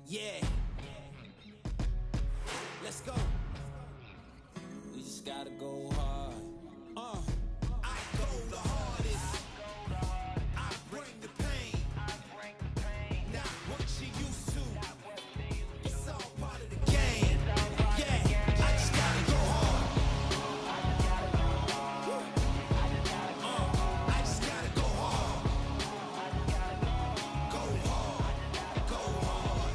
Yeah. Let's go. We just gotta go hard. I go the hardest. I bring the pain. Not what you used to. It's all part of the game. Yeah. I just gotta go hard. I just gotta go hard. Go hard. Go hard.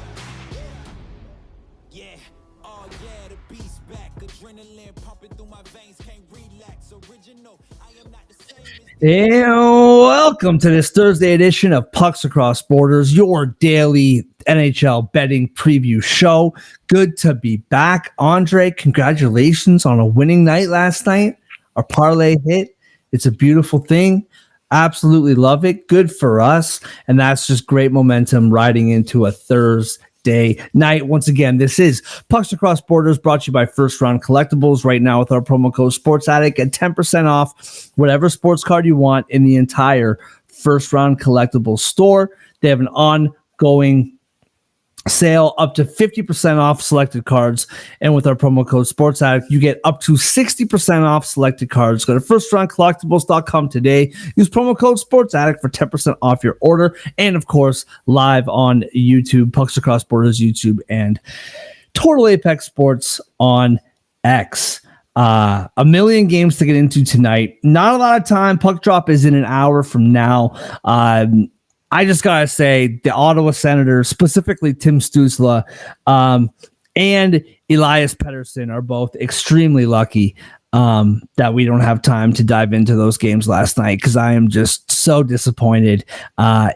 Yeah. Oh yeah, the beast back. Adrenaline pumping through my veins. Can't relax. Original. I am not the same as And welcome to this Thursday edition of Pucks Across Borders, your daily NHL betting preview show. Good to be back. Andre, congratulations on a winning night last night. Our parlay hit. It's a beautiful thing. Absolutely love it. Good for us. And that's just great momentum riding into a Thursday night. Once again, this is Pucks Across Borders, brought to you by First Round Collectibles. Right now with our promo code Sports Addict at 10% off whatever sports card you want in the entire First Round Collectibles store. They have an ongoing sale up to 50% off selected cards, and with our promo code Sports Addict you get up to 60% off selected cards. Go to firstroundcollectibles.com today, use promo code Sports Addict for 10% off your order, and of course live on YouTube, Pucks Across Borders YouTube, and Total Apex Sports on X. A million games to get into tonight. Not a lot of time. Puck drop is in an hour from now. I just gotta say, the Ottawa Senators, specifically Tim Stützle, and Elias Pettersson, are both extremely lucky that we don't have time to dive into those games last night, because I am just so disappointed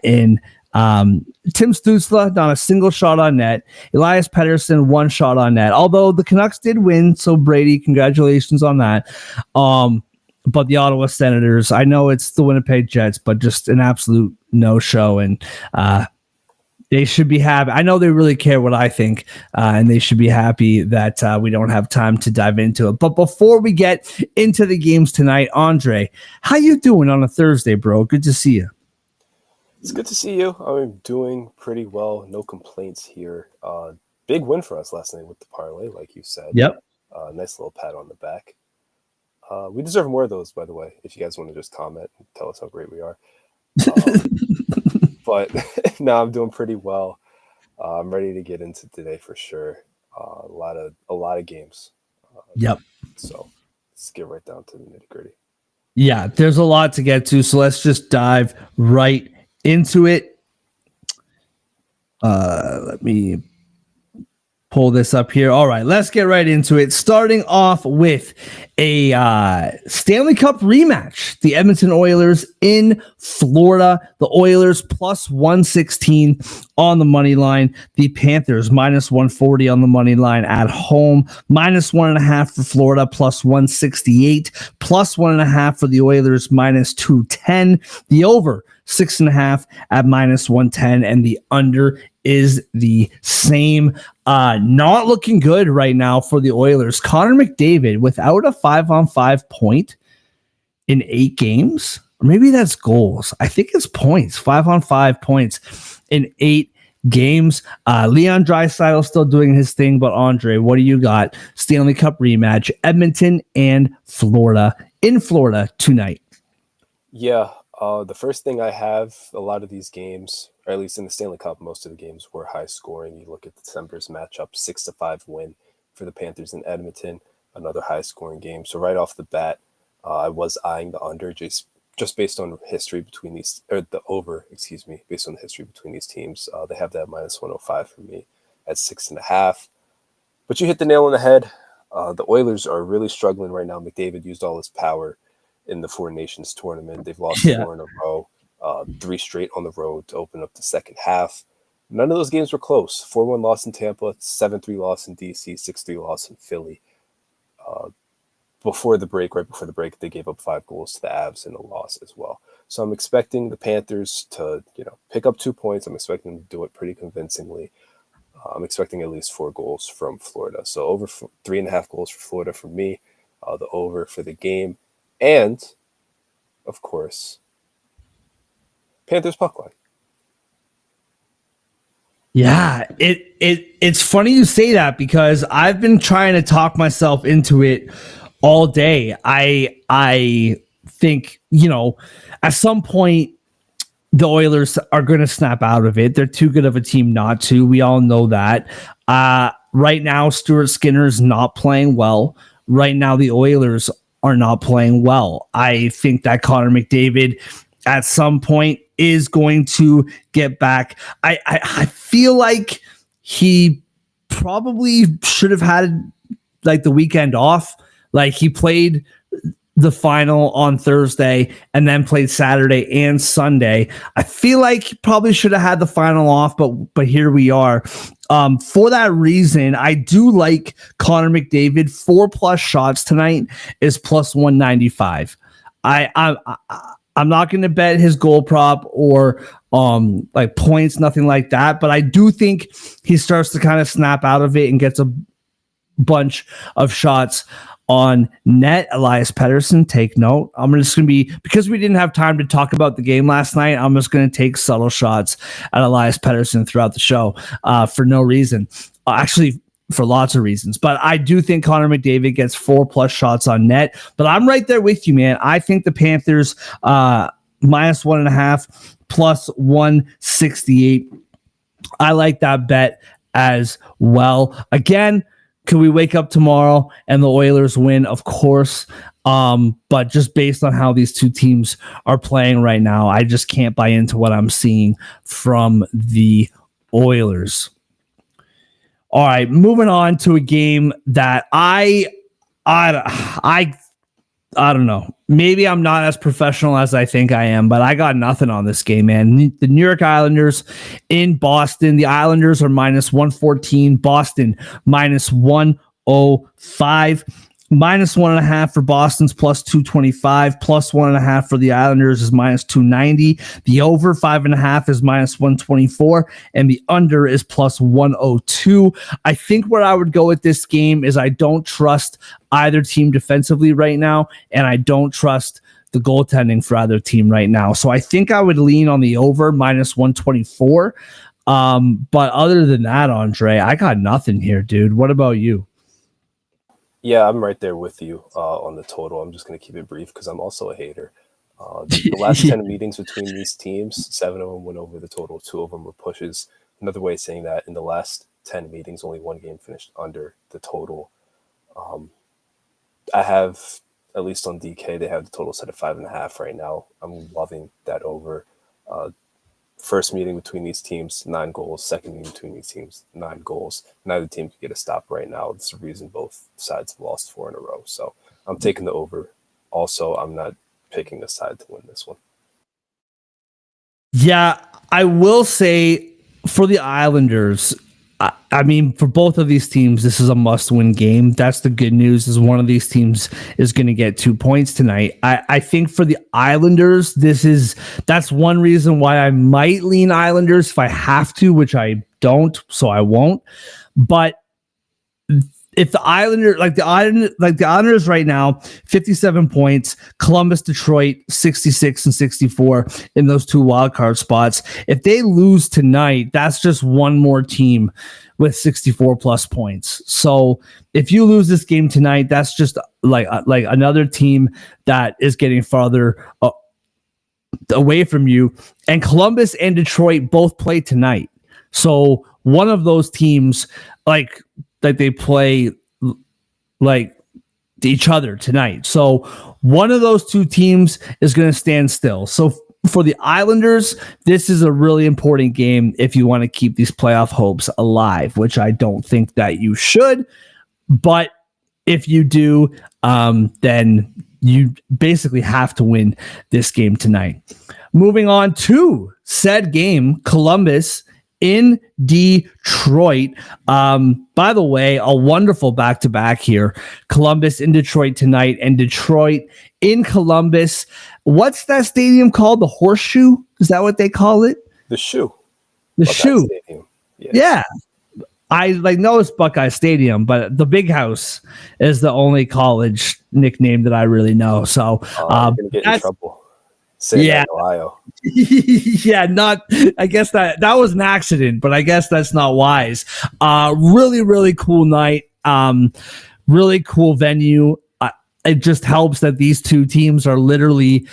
in Tim Stützle, not a single shot on net. Elias Pettersson, one shot on net. Although the Canucks did win, so Brady, congratulations on that. But the Ottawa Senators, I know it's the Winnipeg Jets, but just an absolute no-show, and they should be happy. I know they really care what I think, and they should be happy that we don't have time to dive into it. But before we get into the games tonight, Andre, how you doing on a Thursday, bro? Good to see you. It's good to see you. I'm doing pretty well. No complaints here. Big win for us last night with the parlay, like you said. Yep. Nice little pat on the back. We deserve more of those, by the way, if you guys want to just comment and tell us how great we are. But no, I'm doing pretty well. I'm ready to get into today for sure. A lot of games. Yep. So let's get right down to the nitty gritty. Yeah, there's a lot to get to, so let's just dive right into it. Let me pull this up here. All right, let's get right into it. Starting off with a Stanley Cup rematch. The Edmonton Oilers in Florida. The Oilers plus 116 on the money line. The Panthers minus 140 on the money line at home. Minus 1.5 for Florida, plus 168. Plus 1.5 for the Oilers, minus 210. The over 6.5 at minus 110, and the under is the same. Not looking good right now for the Oilers. Connor McDavid without a 5-on-5 point in 8 games. Or maybe that's goals. I think it's points. 5-on-5 points in 8 games. Leon Draisaitl still doing his thing, but Andre, what do you got? Stanley Cup rematch, Edmonton and Florida, in Florida tonight. Yeah, the first thing I have, a lot of these games, or at least in the Stanley Cup, most of the games were high scoring. You look at December's matchup, 6-5 win for the Panthers in Edmonton, another high scoring game. So right off the bat, I was eyeing the under just based on history between these, or the over, excuse me, based on the history between these teams. They have that minus 105 for me at 6.5. But you hit the nail on the head. The Oilers are really struggling right now. McDavid used all his power in the Four Nations tournament. They've lost 4 in a row, 3 straight on the road to open up the second half. None of those games were close. 4-1 loss in Tampa, 7-3 loss in DC, 6-3 loss in Philly. Right before the break, they gave up 5 goals to the Avs in a loss as well. So I'm expecting the Panthers to, pick up 2 points. I'm expecting them to do it pretty convincingly. I'm expecting at least 4 goals from Florida. So over 3.5 goals for Florida for me, the over for the game. And, of course, Panthers puck line. Yeah, it's funny you say that because I've been trying to talk myself into it all day. I think, at some point the Oilers are going to snap out of it. They're too good of a team not to. We all know that. Right now, Stuart Skinner's not playing well. Right now, the Oilers are not playing well. I think that Connor McDavid at some point is going to get back. I feel like he probably should have had like the weekend off. Like he played the final on Thursday and then played Saturday and Sunday. I feel like he probably should have had the final off, but here we are. For that reason, I do like Connor McDavid. 4+ shots tonight is plus 195. I'm not going to bet his goal prop or like points, nothing like that. But I do think he starts to kind of snap out of it and gets a bunch of shots on net. Elias Pettersson, take note. I'm just going to be, because we didn't have time to talk about the game last night, I'm just going to take subtle shots at Elias Pettersson throughout the show for no reason. Actually, for lots of reasons. But I do think Connor McDavid gets 4+ shots on net. But I'm right there with you, man. I think the Panthers -1.5 plus 168. I like that bet as well. Again, could we wake up tomorrow and the Oilers win? Of course. But just based on how these two teams are playing right now, I just can't buy into what I'm seeing from the Oilers. All right, moving on to a game that I don't know. Maybe I'm not as professional as I think I am, but I got nothing on this game, man. The New York Islanders in Boston. The Islanders are -114. Boston -105. -1.5 for Boston's plus 225. Plus 1.5 for the Islanders is -290. The over 5.5 is -124. And the under is plus 102. I think where I would go with this game is I don't trust either team defensively right now, and I don't trust the goaltending for either team right now. So I think I would lean on the over -124. But other than that, Andre, I got nothing here, dude. What about you? Yeah, I'm right there with you on the total. I'm just going to keep it brief because I'm also a hater. The last 10 meetings between these teams, 7 of them went over the total. 2 of them were pushes. Another way of saying that, in the last 10 meetings, only one game finished under the total. I have, at least on DK, they have the total set at 5.5 right now. I'm loving that over. First meeting between these teams, 9 goals. Second meeting between these teams, 9 goals. Neither team can get a stop right now. It's the reason both sides have lost 4 in a row. So I'm taking the over. Also, I'm not picking a side to win this one. Yeah, I will say for the Islanders, I mean, for both of these teams, this is a must-win game. That's the good news, is one of these teams is going to get 2 points tonight. I think for the Islanders, that's one reason why I might lean Islanders if I have to, which I don't, so I won't. But if the Islanders right now, 57 points, Columbus, Detroit, 66 and 64 in those 2 wildcard spots. If they lose tonight, that's just one more team with 64 plus points. So if you lose this game tonight, that's just like another team that is getting farther away from you. And Columbus and Detroit both play tonight. So one of those teams, like they play like each other tonight. So one of those 2 teams is going to stand still. So for the Islanders, this is a really important game if you want to keep these playoff hopes alive, which I don't think that you should. But if you do, then you basically have to win this game tonight. Moving on to said game, Columbus in Detroit. By the way, a wonderful back-to-back here. Columbus in Detroit tonight and Detroit in Columbus. What's that stadium called? The Horseshoe? Is that what they call it? The Shoe. The Shoe. Yes. Yeah. I know it's Buckeye Stadium, but the Big House is the only college nickname that I really know. So you're gonna get in trouble. saying that in Ohio. Yeah, not. I guess that was an accident, but I guess that's not wise. Really, really cool night. Really cool venue. It just helps that these two teams are literally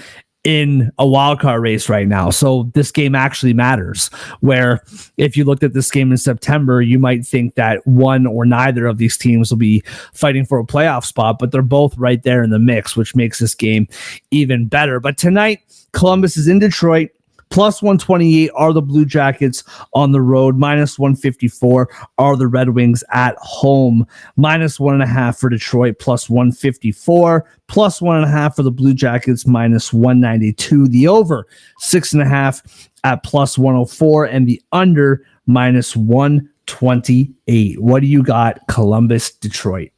in a wild card race right now. So this game actually matters. Where if you looked at this game in September, you might think that one or neither of these teams will be fighting for a playoff spot, but they're both right there in the mix, which makes this game even better. But tonight, Columbus is in Detroit. Plus 128 are the Blue Jackets on the road. Minus 154 are the Red Wings at home. Minus 1.5 for Detroit. Plus 154. Plus 1.5 for the Blue Jackets. Minus 192. The over 6.5 at plus 104. And the under minus 128. What do you got, Columbus, Detroit?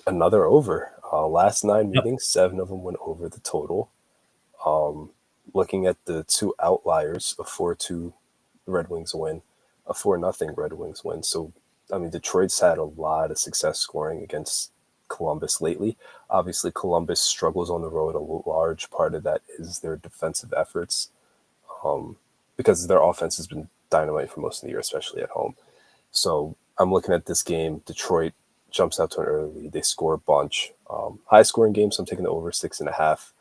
Another over. Last 9 meetings, 7 of them went over the total. Looking at the two outliers, a 4-2 Red Wings win, a 4-0 Red Wings win. So, I mean, Detroit's had a lot of success scoring against Columbus lately. Obviously, Columbus struggles on the road. A large part of that is their defensive efforts, because their offense has been dynamite for most of the year, especially at home. So I'm looking at this game. Detroit jumps out to an early lead. They score a bunch. High-scoring game, so I'm taking the over 6.5.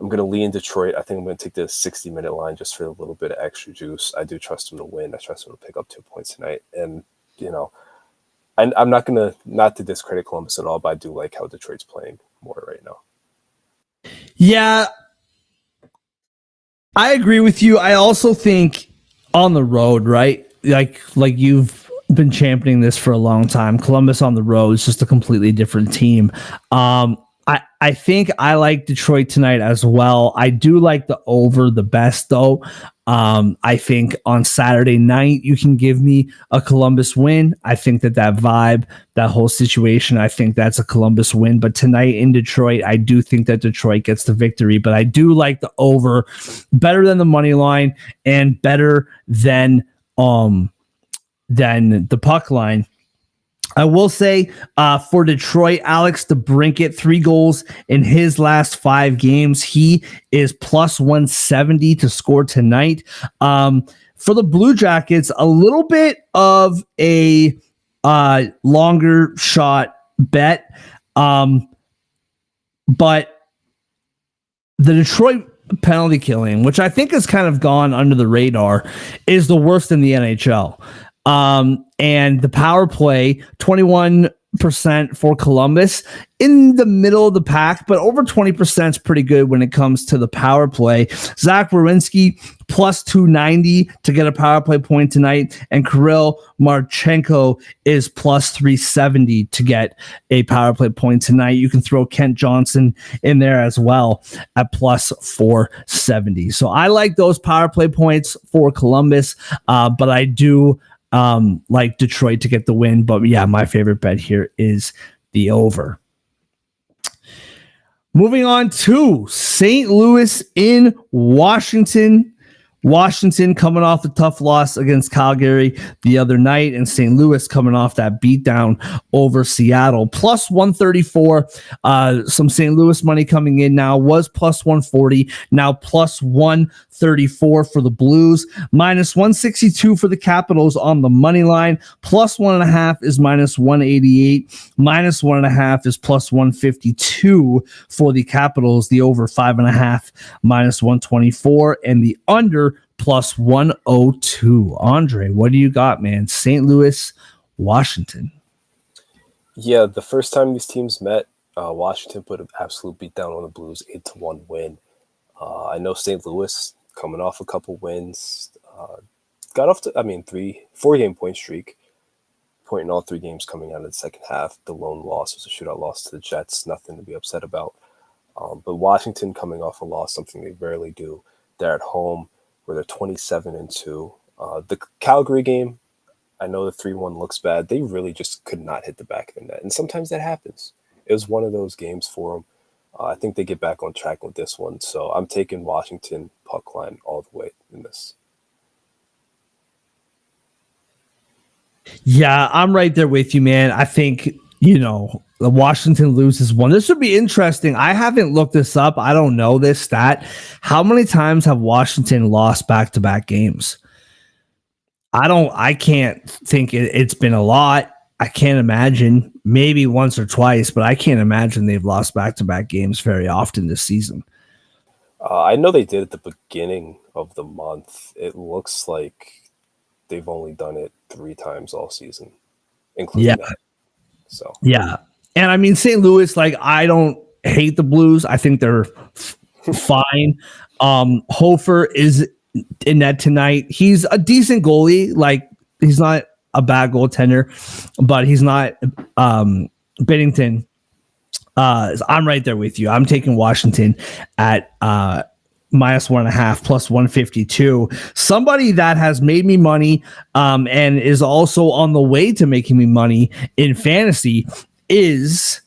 I'm going to lean Detroit. I think I'm going to take the 60-minute line just for a little bit of extra juice. I do trust them to win. I trust them to pick up 2 points tonight. And, you know, I'm not going to, not to discredit Columbus at all, but I do like how Detroit's playing more right now. Yeah, I agree with you. I also think on the road, right? Like you've been championing this for a long time. Columbus on the road is just a completely different team. I think I like Detroit tonight as well. I do like the over the best, though. I think on Saturday night, you can give me a Columbus win. I think that vibe, that whole situation, I think that's a Columbus win. But tonight in Detroit, I do think that Detroit gets the victory. But I do like the over better than the money line and better than the puck line. I will say for Detroit, Alex DeBrincat, 3 goals in his last 5 games. He is plus 170 to score tonight. For the Blue Jackets, a little bit of a longer shot bet. But the Detroit penalty killing, which I think has kind of gone under the radar, is the worst in the NHL. And the power play, 21% for Columbus, in the middle of the pack, but over 20% is pretty good when it comes to the power play. Zach Werenski, plus 290 to get a power play point tonight, and Kirill Marchenko is plus 370 to get a power play point tonight. You can throw Kent Johnson in there as well at plus 470. So I like those power play points for Columbus, but I do like Detroit to get the win. But yeah, my favorite bet here is the over. Moving on to St. Louis in Washington. Washington coming off a tough loss against Calgary the other night, and St. Louis coming off that beatdown over Seattle. Plus 134. Some St. Louis money coming in now, was plus 140. Now plus 134 for the Blues. Minus 162 for the Capitals on the money line. Plus 1.5 is minus 188. Minus 1.5 is plus 152 for the Capitals. The over 5.5 minus 124, and the under plus 102. Andre, what do you got, man? St. Louis, Washington. Yeah, the first time these teams met, Washington put an absolute beat down on the Blues, 8-1 win. I know St. Louis coming off a couple wins, got off to 4-game point streak, point in all 3 games coming out of the second half. The lone loss was a shootout loss to the Jets, nothing to be upset about. But Washington coming off a loss, something they rarely do. They're at home, where they're 27-2. The Calgary game, I know the 3-1 looks bad. They really just could not hit the back of the net. And sometimes that happens. It was one of those games for them. I think they get back on track with this one. So I'm taking Washington puck line all the way in this. Yeah, I'm right there with you, man. I think, The Washington loses one. This would be interesting. I haven't looked this up. I don't know this stat. How many times have Washington lost back-to-back games? I can't think it's been a lot. I can't imagine. Maybe once or twice, but I can't imagine they've lost back-to-back games very often this season. I know they did at the beginning of the month. It looks like they've only done it 3 times all season, including that. So yeah. And I mean, St. Louis, like, I don't hate the Blues. I think they're fine. Hofer is in net tonight. He's a decent goalie. Like, he's not a bad goaltender, but he's not Binnington. I'm right there with you. I'm taking Washington at -1.5 plus 152. Somebody that has made me money and is also on the way to making me money in fantasy is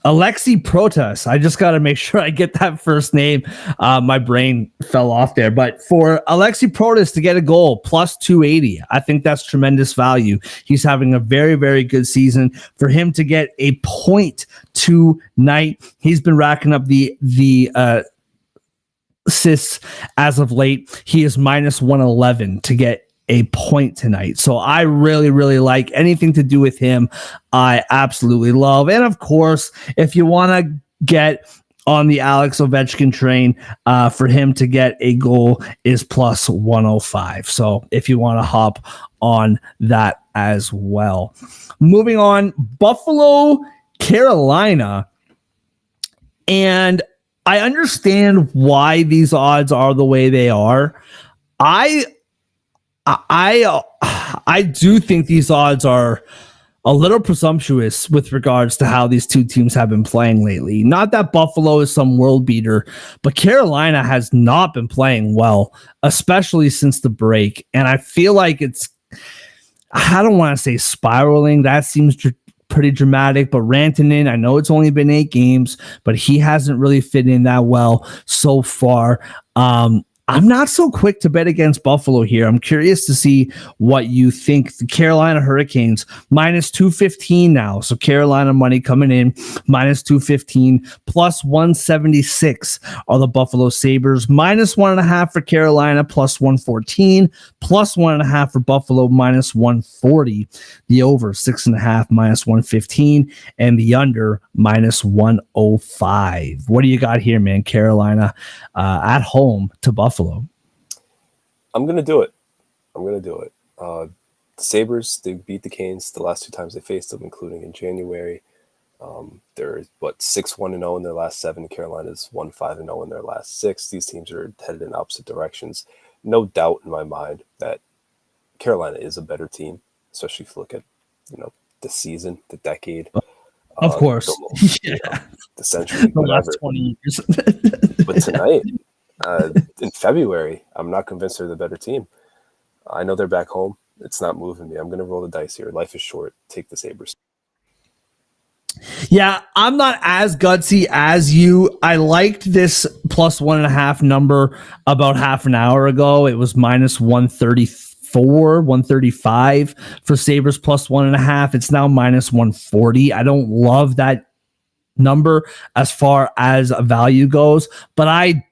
Alexi Protas. I just got to make sure I get that first name. My brain fell off there. But for Alexi Protas to get a goal, plus 280, I think that's tremendous value. He's having a very, very good season. For him to get a point tonight, he's been racking up the assists as of late. He is -111 to get a point tonight. So I really, really like anything to do with him. I absolutely love. And of course, if you want to get on the Alex Ovechkin train, for him to get a goal is plus 105. So if you want to hop on that as well. Moving on, Buffalo, Carolina. And I understand why these odds are the way they are. I do think these odds are a little presumptuous with regards to how these two teams have been playing lately. Not that Buffalo is some world beater, but Carolina has not been playing well, especially since the break. And I feel like I don't want to say spiraling. That seems pretty dramatic, but Rantanen, I know it's only been 8 games, but he hasn't really fit in that well so far. I'm not so quick to bet against Buffalo here. I'm curious to see what you think. The Carolina Hurricanes, -215 now. So Carolina money coming in, -215, plus 176 are the Buffalo Sabres. -1.5 for Carolina, plus 114, plus 1.5 for Buffalo, -140. The over, 6.5, -115, and the under, -105. What do you got here, man? Carolina at home to Buffalo. I'm going to do it. The Sabres, they beat the Canes the last 2 times they faced them, including in January. They're 6-1-0 in their last 7. Carolina's 1-5-0 in their last 6. These teams are headed in opposite directions. No doubt in my mind that Carolina is a better team, especially if you look at the season, the decade. Of course. The century, the last 20 years. But tonight, in February, I'm not convinced they're the better team. I know they're back home. It's not moving me. I'm going to roll the dice here. Life is short. Take the Sabres. Yeah, I'm not as gutsy as you. I liked this plus 1.5 number about half an hour ago. It was -134, 135 for Sabres plus 1.5. It's now -140. I don't love that number as far as a value goes, but I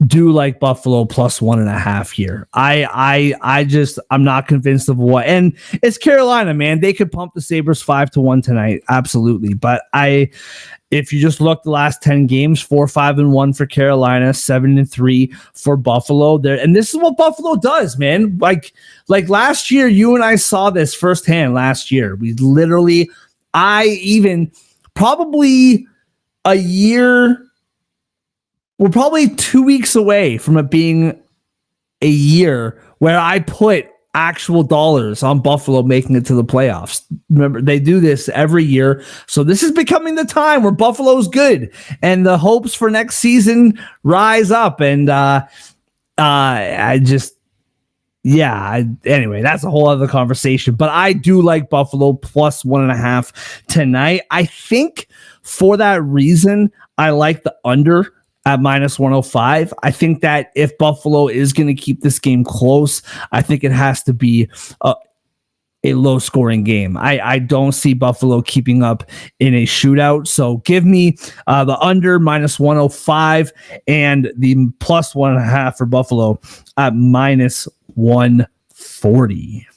do like Buffalo plus 1.5 here. I'm not convinced of what, and it's Carolina, man. They could pump the Sabres 5-1 tonight. Absolutely. But if you just look the last 10 games, 4-5-1 for Carolina, 7-3 for Buffalo there. And this is what Buffalo does, man. Like last year, you and I saw this firsthand last year. Probably a year, we're probably 2 weeks away from it being a year where I put actual dollars on Buffalo making it to the playoffs. Remember, they do this every year. So this is becoming the time where Buffalo's good and the hopes for next season rise up. And anyway, that's a whole other conversation. But I do like Buffalo plus 1.5 tonight. I think for that reason, I like the under at -105. I think that if Buffalo is going to keep this game close, I think it has to be a low scoring game. I don't see Buffalo keeping up in a shootout. So give me the under minus 105 and the plus 1.5 for Buffalo at minus 140.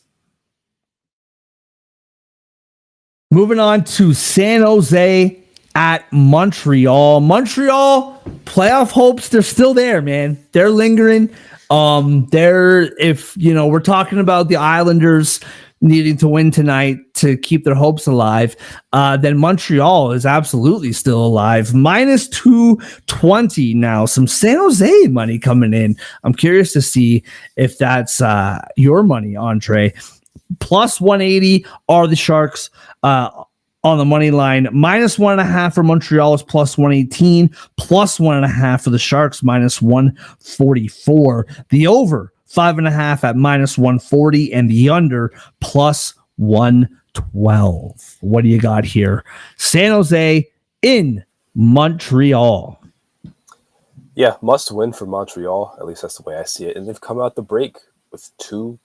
Moving on to San Jose at Montreal. Montreal playoff hopes, they're still there, man. They're lingering. If we're talking about the Islanders needing to win tonight to keep their hopes alive, then Montreal is absolutely still alive. Minus 220 now. Some San Jose money coming in. I'm curious to see if that's your money, Andre. Plus 180 are the Sharks on the money line. Minus 1.5 for Montreal is plus 118. Plus 1.5 for the Sharks, minus 144. The over 5.5 at minus 140 and the under plus 112. What do you got here? San Jose in Montreal. Yeah, must win for Montreal. At least that's the way I see it. And they've come out the break with two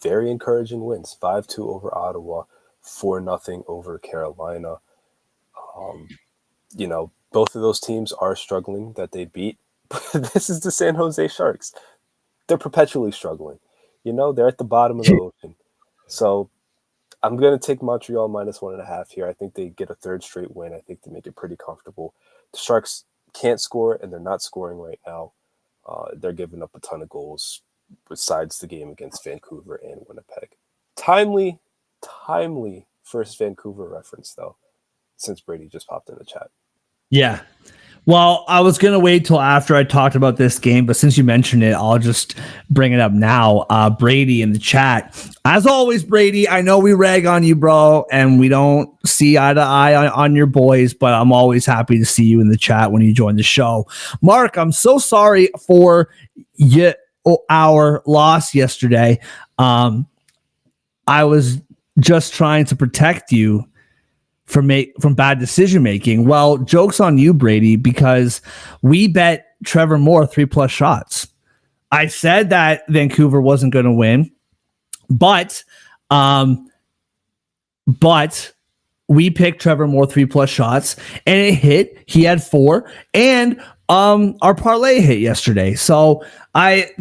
very encouraging wins. 5-2 over Ottawa, 4-0 over Carolina. Both of those teams are struggling that they beat. But this is the San Jose Sharks. They're perpetually struggling. They're at the bottom of the ocean. So I'm going to take Montreal minus 1.5 here. I think they get a third straight win. I think they make it pretty comfortable. The Sharks can't score, and they're not scoring right now. They're giving up a ton of goals besides the game against Vancouver and Winnipeg. Timely first Vancouver reference, though, since Brady just popped in the chat. Yeah. Well, I was going to wait till after I talked about this game, but since you mentioned it, I'll just bring it up now. Brady in the chat. As always, Brady, I know we rag on you, bro, and we don't see eye to eye on your boys, but I'm always happy to see you in the chat when you join the show. Mark, I'm so sorry for our loss yesterday. I was just trying to protect you from bad decision making. Well, joke's on you, Brady, because we bet Trevor Moore 3+ shots. I said that Vancouver wasn't going to win, but we picked Trevor Moore 3+ shots, and it hit. He had 4, and our parlay hit yesterday. So it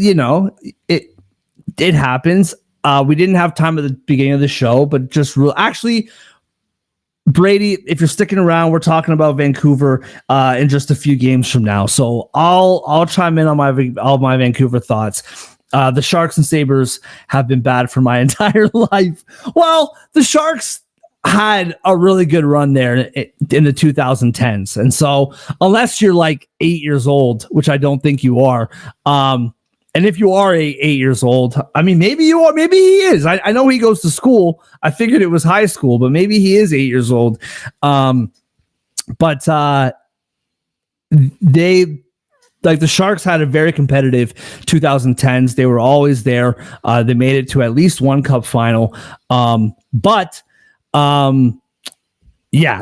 happens. We didn't have time at the beginning of the show, but actually, Brady, if you're sticking around, we're talking about Vancouver in just a few games from now. So I'll chime in on all my Vancouver thoughts. The Sharks and Sabres have been bad for my entire life. Well, the Sharks had a really good run there in the 2010s. And so unless you're like 8 years old, which I don't think you are, and if you are 8 years old, I mean, maybe you are, maybe he is. I know he goes to school. I figured it was high school, but maybe he is 8 years old. The Sharks had a very competitive 2010s. They were always there. They made it to at least one cup final. The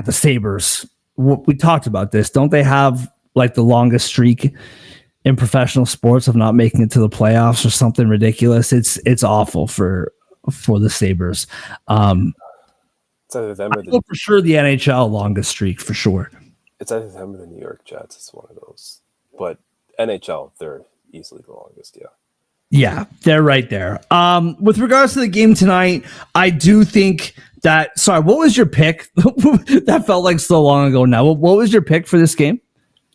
Sabres, we talked about this. Don't they have like the longest streak in professional sports of not making it to the playoffs or something ridiculous? It's awful for the Sabres. It's either them or for sure the NHL longest streak for sure. It's either them or the New York Jets. It's one of those. But NHL, they're easily the longest. Yeah. Yeah, they're right there. With regards to the game tonight, I do think that. Sorry, what was your pick? That felt like so long ago now. What was your pick for this game?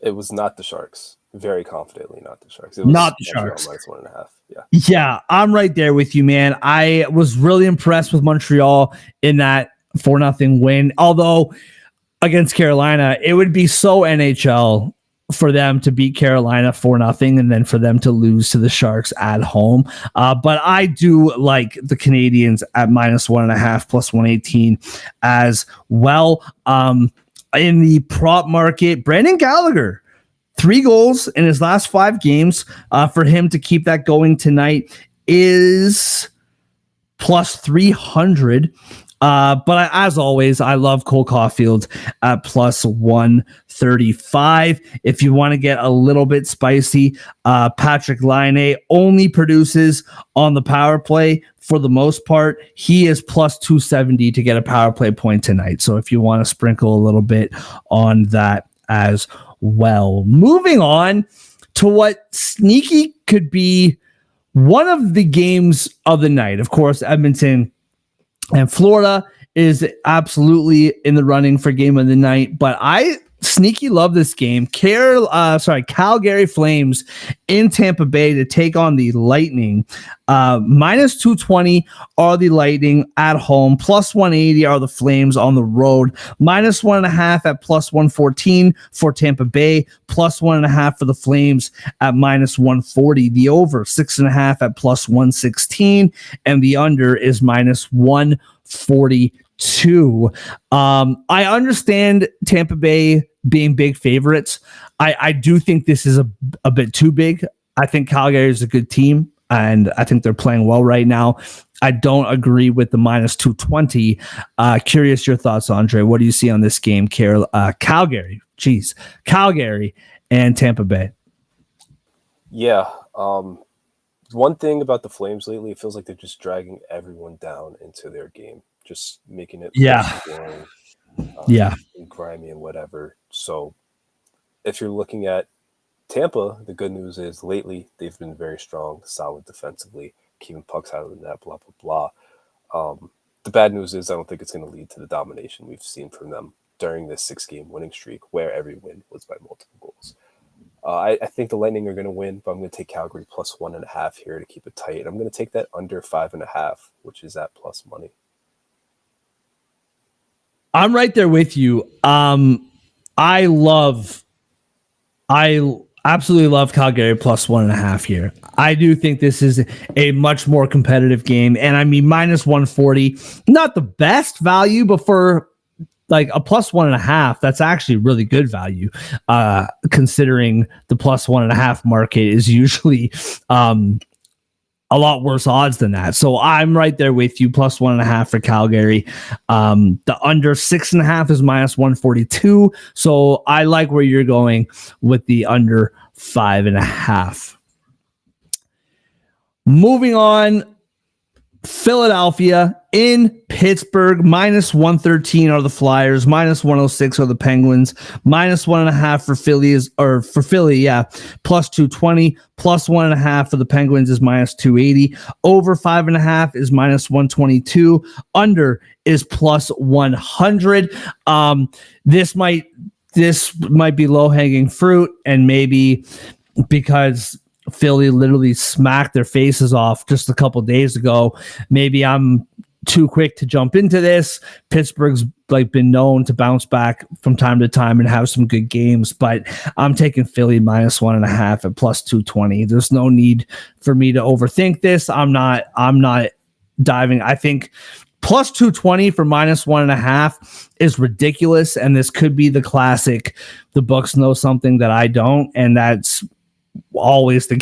It was not the Sharks. Very confidently, not the Sharks. It was not the Sharks. Minus 1.5. Yeah. Yeah, I'm right there with you, man. I was really impressed with Montreal in that 4-0 win. Although against Carolina, it would be so NHL for them to beat Carolina 4-0 and then for them to lose to the Sharks at home. But I do like the Canadians at minus 1.5 plus 118 as well. In the prop market, Brandon Gallagher, 3 goals in his last 5 games. For him to keep that going tonight is plus 300. As always, I love Cole Caulfield at plus 135. If you want to get a little bit spicy, Patrick Laine only produces on the power play for the most part. He is plus 270 to get a power play point tonight. So if you want to sprinkle a little bit on that as well. Moving on to what sneaky could be one of the games of the night. Of course, Edmonton and Florida is absolutely in the running for game of the night, but I sneaky love this game. Calgary Flames in Tampa Bay to take on the Lightning. Minus 220 are the Lightning at home. Plus 180 are the Flames on the road. Minus 1.5 at plus 114 for Tampa Bay. Plus 1.5 for the Flames at minus 140. The over 6.5 at plus 116, and the under is minus 142. I understand Tampa Bay being big favorites. I do think this is a bit too big. I think Calgary is a good team, and I think they're playing well right now. I don't agree with the minus 220. Curious your thoughts, Andre. What do you see on this game? Calgary and Tampa Bay. Yeah. One thing about the Flames lately, it feels like they're just dragging everyone down into their game, just making it boring, and grimy and whatever. So if you're looking at Tampa, the good news is lately they've been very strong, solid defensively, keeping pucks out of the net, blah, blah, blah. The bad news is I don't think it's going to lead to the domination we've seen from them during this 6-game winning streak where every win was by multiple goals. I think the Lightning are going to win, but I'm going to take Calgary plus 1.5 here to keep it tight. I'm going to take that under 5.5, which is at plus money. I'm right there with you. I absolutely love Calgary plus 1.5 here. I do think this is a much more competitive game. And I mean, minus 140, not the best value, but for like a plus 1.5, that's actually really good value, considering the plus 1.5 market is usually a lot worse odds than that. So I'm right there with you, plus 1.5 for Calgary. The under 6.5 is minus 142. So I like where you're going with the under 5.5. Moving on, Philadelphia in Pittsburgh, minus 113 are the Flyers, minus 106 are the Penguins, minus 1.5 for Philly, plus 220, plus 1.5 for the Penguins is minus 280, over 5.5 is minus 122, under is plus 100. This might be low-hanging fruit, and maybe because Philly literally smacked their faces off just a couple days ago, maybe I'm too quick to jump into this. Pittsburgh's been known to bounce back from time to time and have some good games, but I'm taking Philly minus 1.5 at plus 220. There's no need for me to overthink this. I'm not diving. I think plus 220 for minus 1.5 is ridiculous, and this could be the classic. The books know something that I don't, and that's always the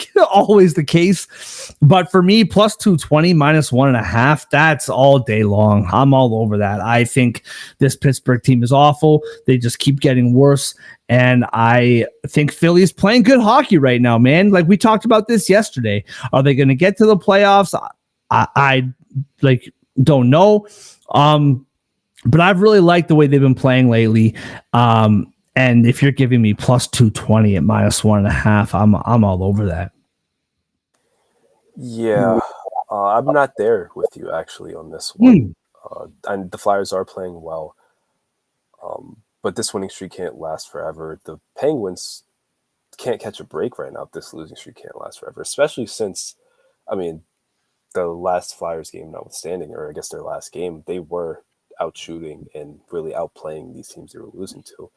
case. But for me, plus 220 minus 1.5, that's all day long. I'm all over that. I think this Pittsburgh team is awful. They just keep getting worse, and I think Philly's playing good hockey right now, man. Like we talked about this yesterday. Are they going to get to the playoffs? I don't know. But I've really liked the way they've been playing lately. And if you're giving me plus 220 at minus 1.5, I'm all over that. Yeah, I'm not there with you actually on this one. And the Flyers are playing well, but this winning streak can't last forever. The Penguins can't catch a break right now. This losing streak can't last forever, especially since, the last Flyers game notwithstanding, or I guess their last game, they were out shooting and really outplaying these teams they were losing to.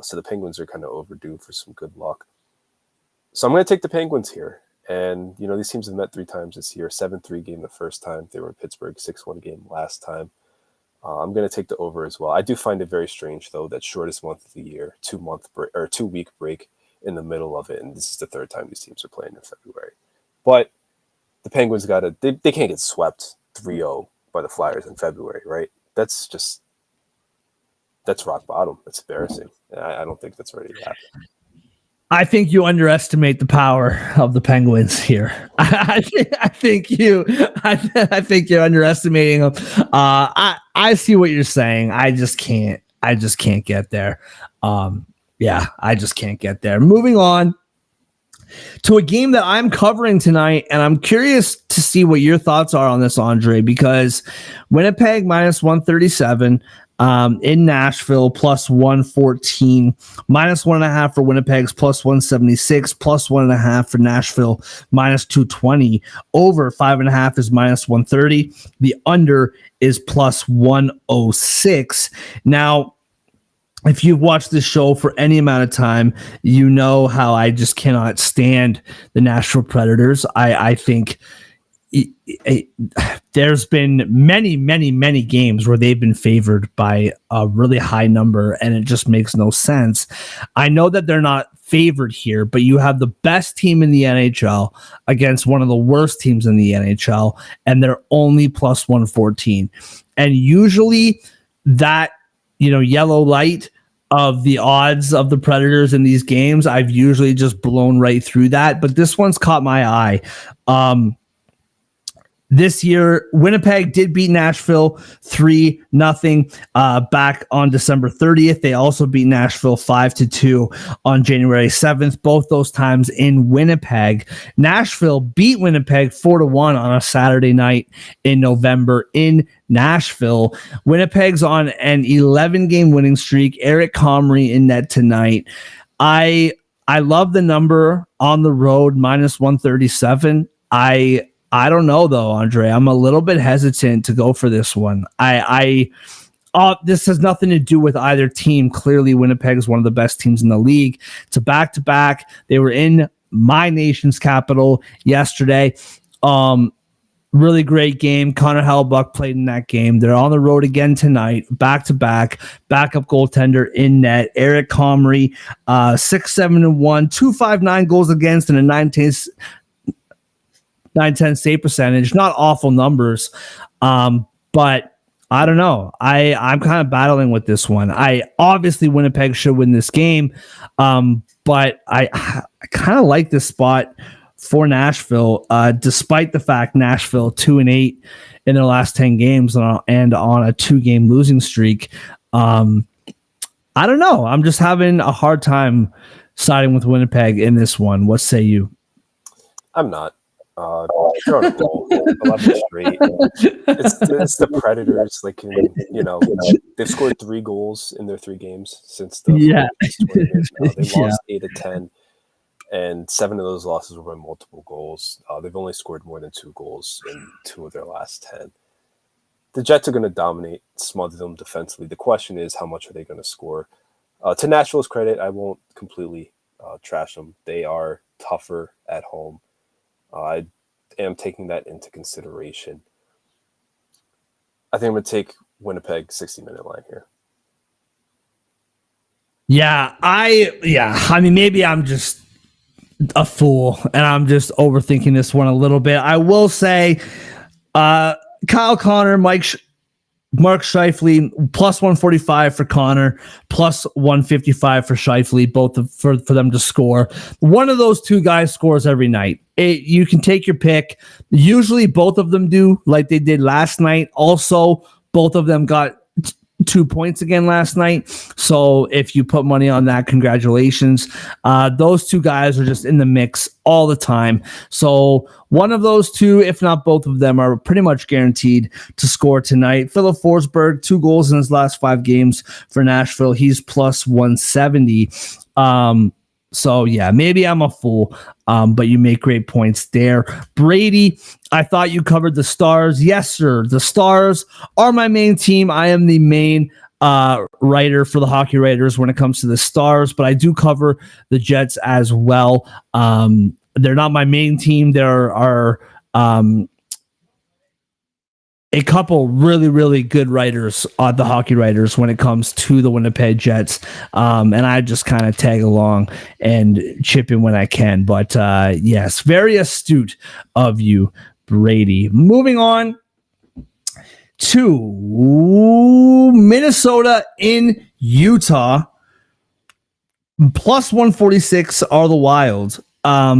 So the Penguins are kind of overdue for some good luck. So I'm going to take the Penguins here. And, these teams have met 3 times this year. 7-3 game the first time. They were in Pittsburgh, 6-1 game last time. I'm going to take the over as well. I do find it very strange, though, that shortest month of the year, 2-week break in the middle of it. And this is the 3rd time these teams are playing in February. But the Penguins they can't get swept 3-0 by the Flyers in February, right? that's rock bottom. It's embarrassing. I don't think that's ready to happen. I think you underestimate the power of the Penguins here. I think you're underestimating them. I see what you're saying. I just can't get there. I just can't get there. Moving on to a game that I'm covering tonight, and I'm curious to see what your thoughts are on this, Andre, because Winnipeg minus 137. In Nashville, plus 114, minus 1.5 for Winnipeg's plus 176, plus 1.5 for Nashville, minus 220. Over 5.5 is minus 130. The under is plus 106. Now, if you've watched this show for any amount of time, you know how I just cannot stand the Nashville Predators. I think there's been many games where they've been favored by a really high number, and it just makes no sense. I know that they're not favored here, but you have the best team in the NHL against one of the worst teams in the NHL, and they're only plus 114. And usually that, yellow light of the odds of the Predators in these games, I've usually just blown right through that, but this one's caught my eye. This year, Winnipeg did beat Nashville 3-0 back on December 30th. They also beat Nashville 5-2 on January 7th, both those times in Winnipeg. Nashville beat Winnipeg 4-1 on a Saturday night in November in Nashville. Winnipeg's on an 11-game winning streak. Eric Comrie in net tonight. I love the number on the road, minus 137. I don't know though, Andre. I'm a little bit hesitant to go for this one. This has nothing to do with either team. Clearly, Winnipeg is one of the best teams in the league. It's a back-to-back. They were in my nation's capital yesterday. Really great game. Connor Hellebuyck played in that game. They're on the road again tonight, back-to-back, backup goaltender in net. Eric Comrie, 6-7-1, 259 goals against, and a 910 save percentage. Not awful numbers, but I don't know. I'm kind of battling with this one. Obviously Winnipeg should win this game, but I kind of like this spot for Nashville, despite the fact Nashville 2-8 in their last 10 games and on a 2-game losing streak. I don't know. I'm just having a hard time siding with Winnipeg in this one. What say you? I'm not. They're on a roll. 11 straight. It's the Predators. They've scored 3 goals in their 3 games since the tournament. They lost 8 of 10, and 7 of those losses were by multiple goals. They've only scored more than 2 goals in 2 of their last 10. The Jets are going to dominate, smother them defensively. The question is, how much are they going to score? To Nashville's credit, I won't completely trash them. They are tougher at home. I am taking that into consideration. I think I'm going to take Winnipeg 60-minute line here. I mean, maybe I'm just a fool and I'm just overthinking this one a little bit. I will say Kyle Connor, Mark Scheifele, plus 145 for Connor, plus 155 for Scheifele, both for them to score. One of those two guys scores every night. You can take your pick. Usually both of them do, like they did last night. Also, both of them got 2 points again last night. So if you put money on that, congratulations. Those two guys are just in the mix all the time. So one of those two, if not both of them, are pretty much guaranteed to score tonight. Philip Forsberg, 2 goals in his last 5 games for Nashville. He's plus 170. So yeah, maybe I'm a fool, but you make great points there. Brady, I thought you covered the Stars. Yes, sir. The Stars are my main team. I am the main writer for the Hockey Writers when it comes to the Stars, but I do cover the Jets as well. They're not my main team. There are a couple really, really good writers, the Hockey Writers, when it comes to the Winnipeg Jets. And I just kind of tag along and chip in when I can. But yes, very astute of you, Brady. Moving on to Minnesota in Utah. Plus 146 are the Wild. A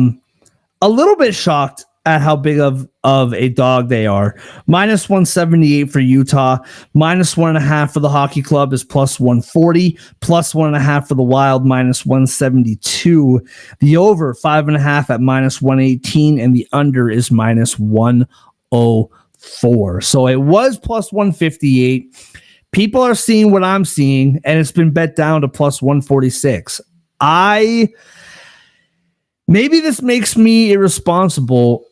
little bit shocked at how big of a dog they are. Minus 178 for Utah. Minus 1.5 for the Hockey Club is plus 140. Plus 1.5 for the Wild, minus 172. The over 5.5 at minus 118, and the under is minus 104. So it was plus 158. People are seeing what I'm seeing, and it's been bet down to plus 146. Maybe this makes me irresponsible.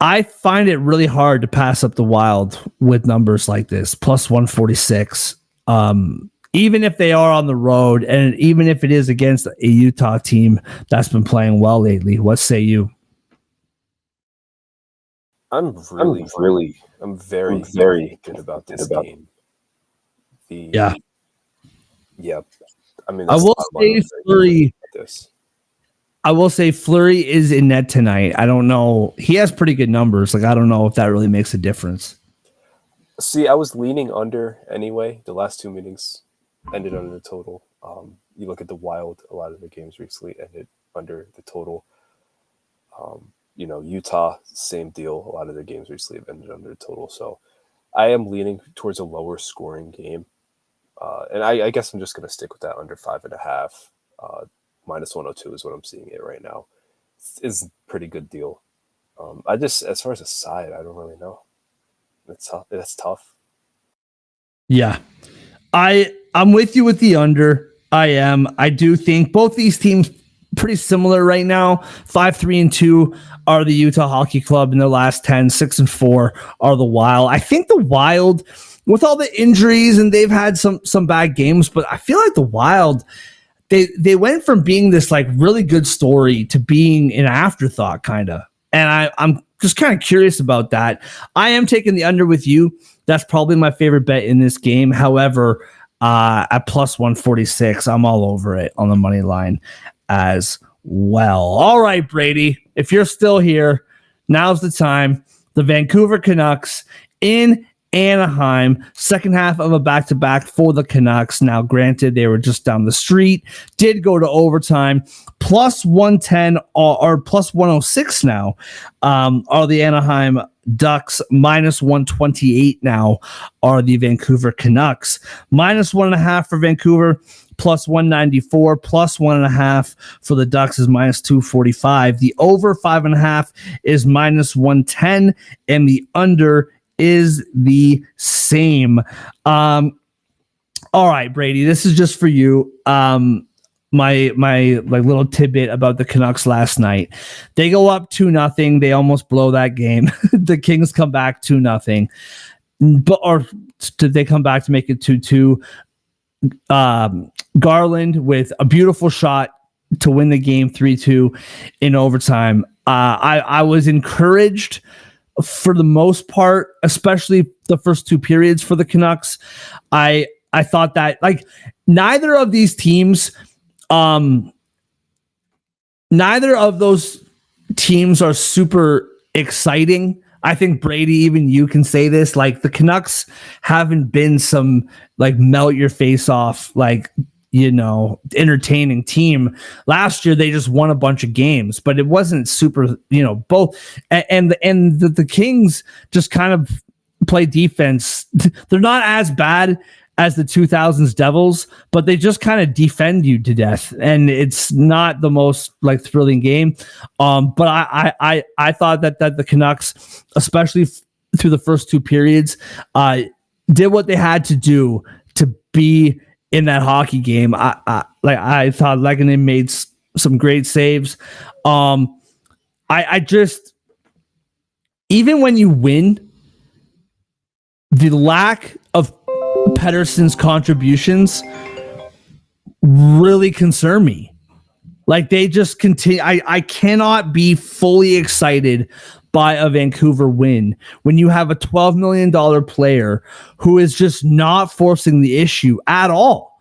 I find it really hard to pass up the Wild with numbers like this, plus 146. Even if they are on the road, and even if it is against a Utah team that's been playing well lately. What say you? I'm very good about this game. Yeah. I mean, I will say Fleury. I will say Fleury is in net tonight. I don't know. He has pretty good numbers. Like, I don't know if that really makes a difference. See, I was leaning under anyway. The last two meetings ended under the total. You look at the Wild, a lot of the games recently ended under the total. Utah, same deal. A lot of the games recently have ended under the total. So I am leaning towards a lower scoring game. And I guess I'm just going to stick with that under 5.5. Minus 102 is what I'm seeing it right now. It's a pretty good deal. As far as a side, I don't really know. That's tough. Yeah. I'm with you with the under. I am. I do think both these teams pretty similar right now. 5-3-2 are the Utah Hockey Club in their last 10. 6-4 are the Wild. I think the Wild, with all the injuries, and they've had some bad games, but I feel like the Wild, they went from being this like really good story to being an afterthought kind of. And I'm just kind of curious about that. I am taking the under with you. That's probably my favorite bet in this game. However, at plus 146, I'm all over it on the money line as well. All right, Brady, if you're still here, now's the time. The Vancouver Canucks in Anaheim, second half of a back-to-back for the Canucks. Now, granted, they were just down the street, did go to overtime. Plus 110 or plus 106 now are the Anaheim Ducks. Minus 128 now are the Vancouver Canucks. Minus 1.5 for Vancouver. Plus 194, plus 1.5 for the Ducks is minus 245. The over 5.5 is minus 110, and the under is the same. All right, Brady, this is just for you. My like little tidbit about the Canucks last night. They go up 2-0. They almost blow that game. The Kings come back 2-0. Or did they come back to make it 2-2? Garland with a beautiful shot to win the game 3-2 in overtime. I was encouraged for the most part, especially the first two periods for the Canucks. I thought that like neither of these teams, neither of those teams are super exciting. I think Brady, even you can say this, like the Canucks haven't been some like melt your face off, like, entertaining team. Last year, they just won a bunch of games, but it wasn't super, both. And the Kings just kind of play defense. They're not as bad as the 2000s Devils, but they just kind of defend you to death. And it's not the most like thrilling game. But I thought that the Canucks, especially through the first two periods, did what they had to do to be in that hockey game. I thought Lehkonen made some great saves. I just, even when you win, the lack of Pettersson's contributions really concern me. Like they just continue. I cannot be fully excited by a Vancouver win when you have a $12 million player who is just not forcing the issue at all.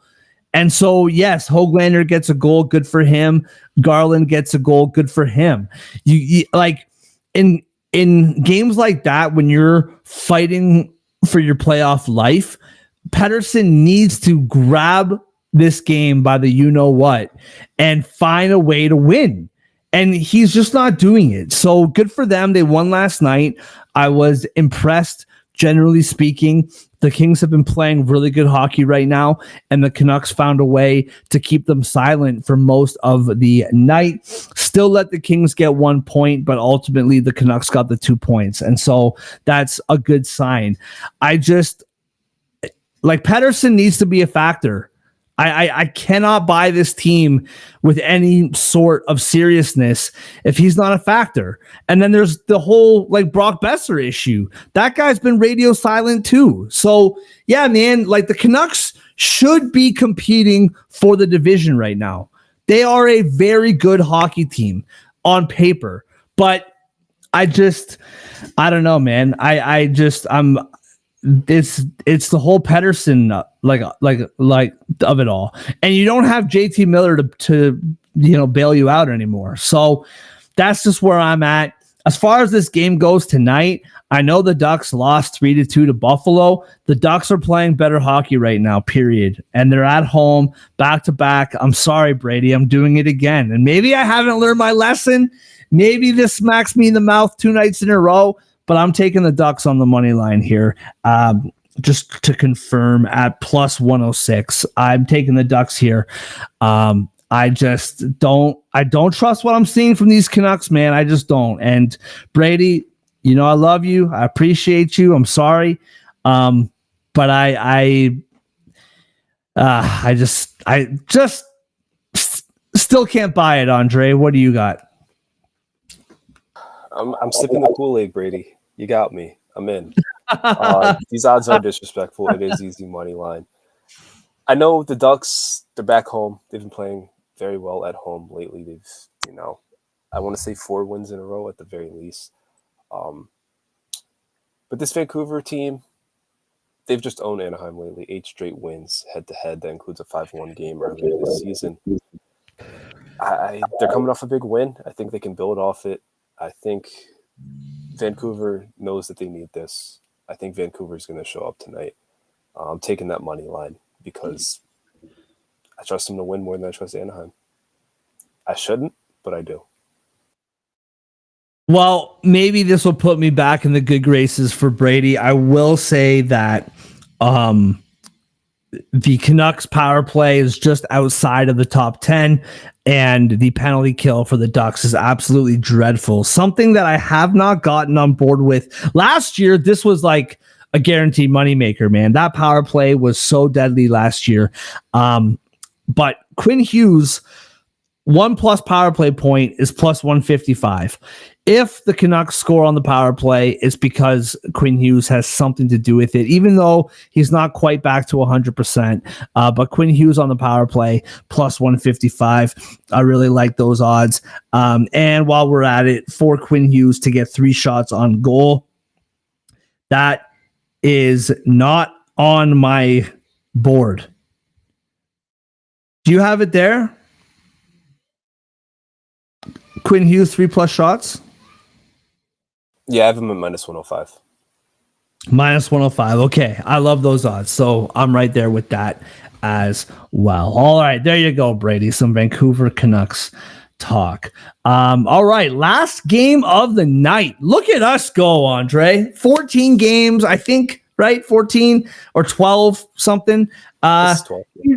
And so, yes, Höglander gets a goal, good for him. Garland gets a goal, good for him. You like in games like that, when you're fighting for your playoff life. Pedersen needs to grab this game by the you-know-what and find a way to win. And he's just not doing it. So good for them. They won last night. I was impressed, generally speaking. The Kings have been playing really good hockey right now, and the Canucks found a way to keep them silent for most of the night. Still let the Kings get 1 point, but ultimately the Canucks got the 2 points. And so that's a good sign. Pedersen needs to be a factor. I cannot buy this team with any sort of seriousness if he's not a factor. And then there's the whole Brock Besser issue. That guy's been radio silent too. So yeah, man, the Canucks should be competing for the division right now. They are a very good hockey team on paper, but I don't know, man. It's the whole Pedersen like of it all, and you don't have JT Miller to bail you out anymore. So that's just where I'm at as far as this game goes tonight. I know the Ducks lost 3-2 to Buffalo. The Ducks are playing better hockey right now, period, and they're at home back to back. I'm sorry, Brady, I'm doing it again, and maybe I haven't learned my lesson. Maybe this smacks me in the mouth 2 nights in a row. But I'm taking the Ducks on the money line here, just to confirm at plus 106. I'm taking the Ducks here. I don't trust what I'm seeing from these Canucks, man. I just don't. And Brady, I love you. I appreciate you. I'm sorry, but I just still can't buy it, Andre. What do you got? I'm sipping the Kool-Aid, Brady. You got me. I'm in. These odds are disrespectful. It is easy money line. I know the Ducks, they're back home. They've been playing very well at home lately. They've, I want to say 4 wins in a row at the very least. But this Vancouver team, they've just owned Anaheim lately. 8 straight wins head-to-head. That includes a 5-1 game earlier this season. They're coming off a big win. I think they can build off it. I think Vancouver knows that they need this. I think Vancouver's going to show up tonight. I'm taking that money line because I trust them to win more than I trust Anaheim. I shouldn't, but I do. Well, maybe this will put me back in the good graces for Brady. I will say that the Canucks power play is just outside of the top 10, and the penalty kill for the Ducks is absolutely dreadful. Something that I have not gotten on board with. Last year, this was like a guaranteed moneymaker, man. That power play was so deadly last year. But Quinn Hughes, 1+ power play point is plus 155. If the Canucks score on the power play, it's because Quinn Hughes has something to do with it, even though he's not quite back to 100%. But Quinn Hughes on the power play, plus 155. I really like those odds. And while we're at it, for Quinn Hughes to get 3 shots on goal, that is not on my board. Do you have it there? Quinn Hughes, 3+ shots? Yeah, I have him at minus 105. Minus 105. Okay. I love those odds. So I'm right there with that as well. All right. There you go, Brady. Some Vancouver Canucks talk. All right. Last game of the night. Look at us go, Andre. 14 games, I think, right? 14 or 12 something. 12, yeah.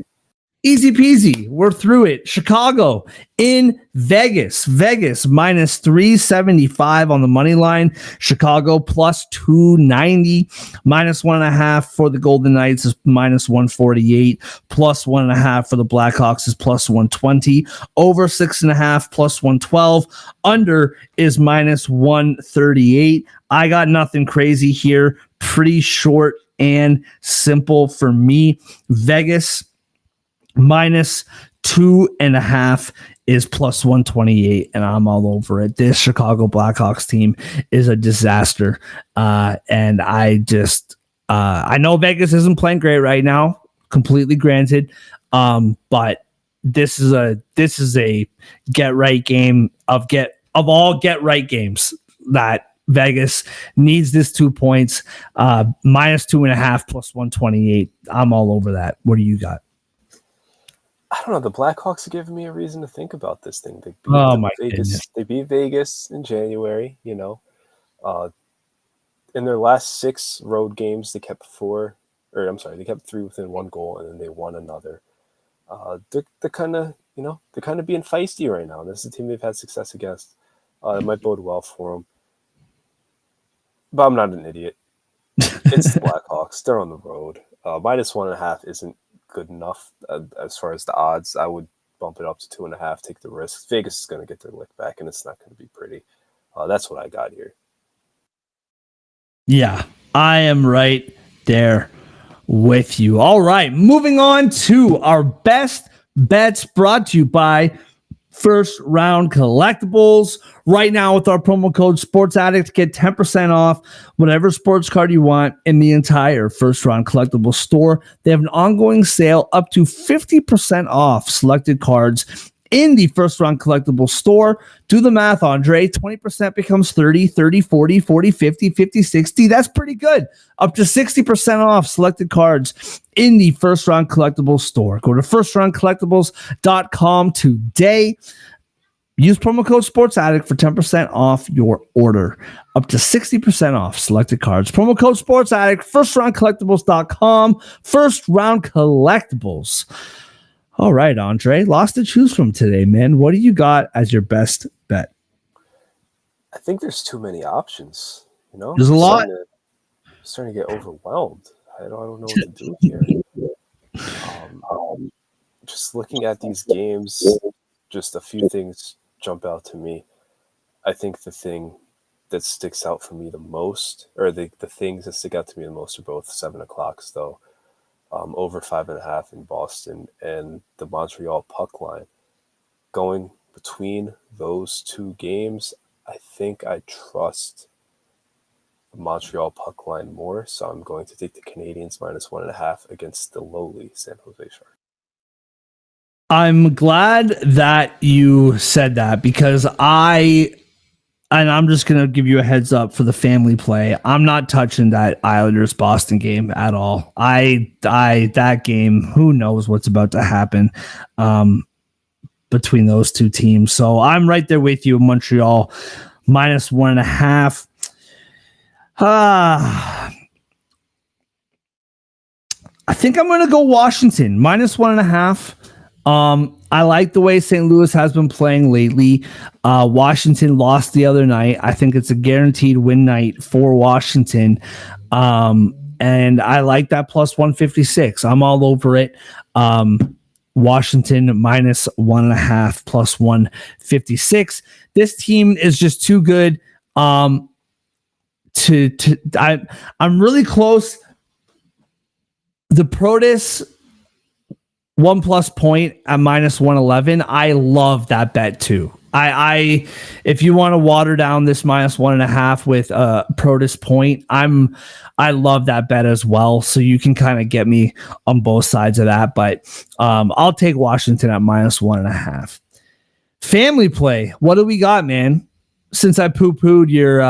Easy peasy. We're through it. Chicago in Vegas. Vegas minus 375 on the money line. Chicago plus 290. Minus 1.5 for the Golden Knights is minus 148. Plus 1.5 for the Blackhawks is plus 120. Over 6.5 plus 112. Under is minus 138. I got nothing crazy here. Pretty short and simple for me. Vegas minus 2.5 is plus 128, and I'm all over it. This Chicago Blackhawks team is a disaster. And I know Vegas isn't playing great right now, completely granted. But this is a get right game of all get right games that Vegas needs this 2 points. Minus 2.5 plus 128. I'm all over that. What do you got? I don't know. The Blackhawks are giving me a reason to think about this thing. They beat My Vegas. goodness. They beat Vegas in January. You know, in their last 6 road games, they kept 3 within 1 goal, and then they won another. They're kind of being feisty right now. This is a team they've had success against. It might bode well for them. But I'm not an idiot. It's the Blackhawks. They're on the road. Minus 1.5 isn't good enough as far as the odds. I would bump it up to 2.5, take the risk. Vegas is going to get their lick back, and it's not going to be pretty. That's what I got here. Yeah, I am right there with you. All right, moving on to our best bets brought to you by First Round Collectibles. Right now with our promo code Sports Addict, get 10% off whatever sports card you want in the entire First Round Collectibles store. They have an ongoing sale up to 50% off selected cards in the First Round Collectibles store. Do the math, Andre. 20% becomes 30, 30, 40, 40, 50, 50, 60. That's pretty good. Up to 60% off selected cards in the First Round Collectibles store. Go to firstroundcollectibles.com today. Use promo code SportsAddict for 10% off your order. Up to 60% off selected cards. Promo code SportsAddict, firstroundcollectibles.com. First Round Collectibles. All right, Andre. Lots to choose from today, man. What do you got as your best bet? I think there's too many options. You know, There's a lot. Starting to get overwhelmed. I don't know what to do here. Just looking at these games, just a few things jump out to me. I think the thing that sticks out for me the most, or the things that stick out to me the most, are both 7 o'clocks, though. Over 5.5 in Boston and the Montreal puck line. Going between those 2 games, I think I trust the Montreal puck line more, so I'm going to take the Canadiens minus 1.5 against the lowly San Jose Sharks. I'm glad that you said that because I'm just going to give you a heads up for the family play. I'm not touching that Islanders Boston game at all. That game, who knows what's about to happen between those 2 teams. So I'm right there with you. Montreal minus 1.5. I think I'm going to go Washington minus 1.5. I like the way St. Louis has been playing lately. Washington lost the other night. I think it's a guaranteed win night for Washington. And I like that plus 156. I'm all over it. Washington minus 1.5 plus 156. This team is just too good. I'm really close. The Protus 1+ point at minus 111. I love that bet too. I if you want to water down this minus 1.5 with Protus point, I love that bet as well. So you can kind of get me on both sides of that, but I'll take Washington at minus 1.5. Family play. What do we got, man? Since I poo-pooed your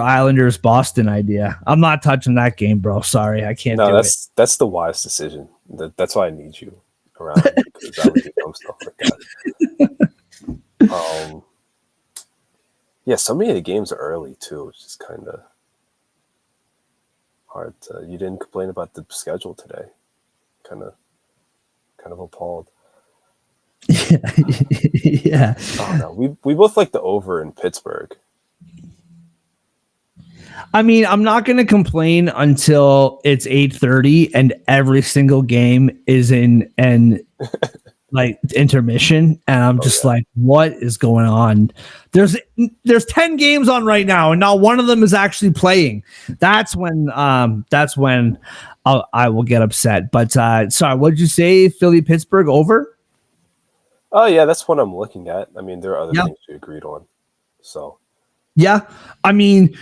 Islanders Boston idea, I'm not touching that game, bro. Sorry, I can't do it. That's the wise decision. That's why I need you around, because I would do dumb stuff like that. Yeah, so many of the games are early too, which is kind of hard. You didn't complain about the schedule today. Kind of appalled. Yeah. Oh no, we both like the over in Pittsburgh. I mean, I'm not going to complain until it's 8:30 and every single game is in like intermission, and I'm just like, what is going on? There's 10 games on right now, and not one of them is actually playing. That's when I will get upset. But sorry, what did you say? Philly Pittsburgh over? Oh yeah, that's what I'm looking at. I mean, there are other things we agreed on. So yeah, I mean,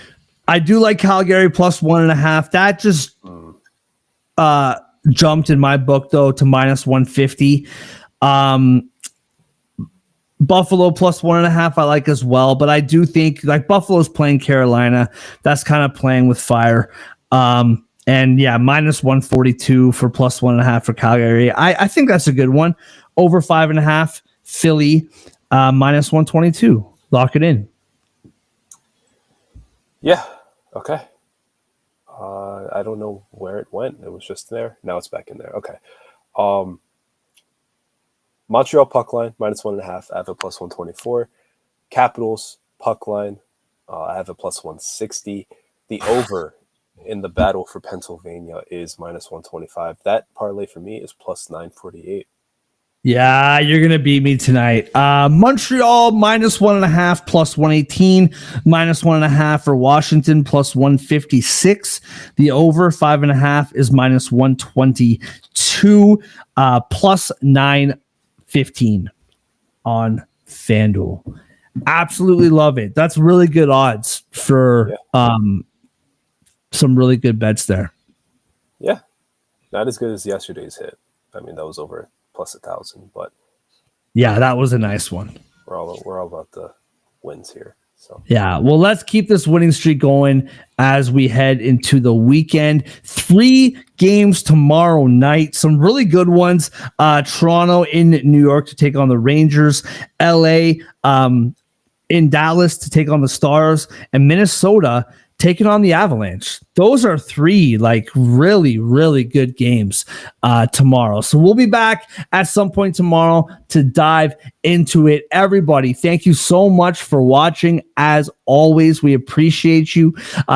I do like Calgary plus 1.5. That just jumped in my book though to minus 150. Buffalo plus 1.5 I like as well, but I do think like Buffalo's playing Carolina. That's kind of playing with fire. And yeah, minus 142 for plus 1.5 for Calgary. I think that's a good one. Over 5.5, Philly, minus 122. Lock it in. Yeah. Okay. I don't know where it went. It was just there. Now it's back in there. Okay. Montreal puck line, minus 1.5. I have a plus 124. Capitals puck line, I have a plus 160. The over in the battle for Pennsylvania is minus 125. That parlay for me is plus 948. Yeah, you're going to beat me tonight. Montreal, minus 1.5, plus 118. Minus 1.5 for Washington, plus 156. The over 5.5 is minus 122, plus 915 on FanDuel. Absolutely love it. That's really good odds for some really good bets there. Yeah, not as good as yesterday's hit. I mean, that was over plus 1,000, but yeah, that was a nice one. We're all about the wins here. So yeah, well, let's keep this winning streak going as we head into the weekend. 3 games tomorrow night, some really good ones. Toronto in New York to take on the Rangers, LA in Dallas to take on the Stars, and Minnesota taking on the Avalanche. Those are 3 like really, really good games tomorrow. So we'll be back at some point tomorrow to dive into it. Everybody, thank you so much for watching. As always, we appreciate you.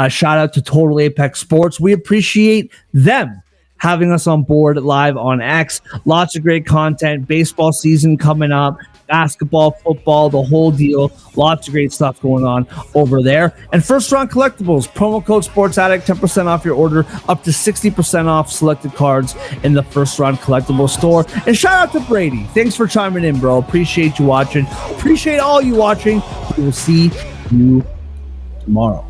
Shout out to Total Apex Sports. We appreciate them having us on board live on X. Lots of great content. Baseball season coming up. Basketball, football, the whole deal. Lots of great stuff going on over there. And First Round Collectibles, promo code SportsAddict, 10% off your order, up to 60% off selected cards in the First Round Collectibles store. And shout out to Brady. Thanks for chiming in, bro. Appreciate you watching. Appreciate all you watching. We will see you tomorrow.